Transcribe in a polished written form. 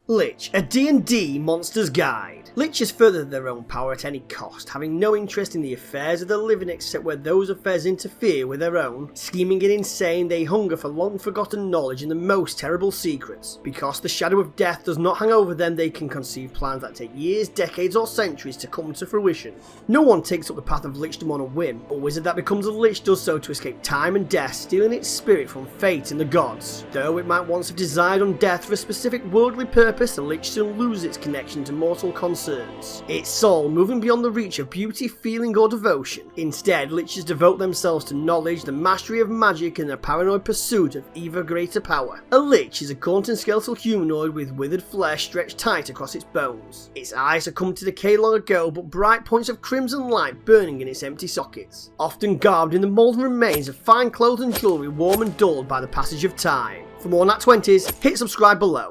Lich, a D&D Monsters guide. Liches further their own power at any cost, having no interest in the affairs of the living except where those affairs interfere with their own. Scheming and insane, they hunger for long-forgotten knowledge and the most terrible secrets. Because the shadow of death does not hang over them, they can conceive plans that take years, decades or centuries to come to fruition. No one takes up the path of Lichdom on a whim. A wizard that becomes a Lich does so to escape time and death, stealing its spirit from fate and the gods. Though it might once have desired on death for a specific worldly purpose, the Lich soon loses its connection to mortal concerns, its soul moving beyond the reach of beauty, feeling or devotion. Instead, Liches devote themselves to knowledge, the mastery of magic and the paranoid pursuit of ever greater power. A Lich is a gaunt and skeletal humanoid with withered flesh stretched tight across its bones. Its eyes have come to decay long ago, but bright points of crimson light burning in its empty sockets, often garbed in the molten remains of fine clothes and jewellery warm and dulled by the passage of time. For more Nat 20s, hit subscribe below.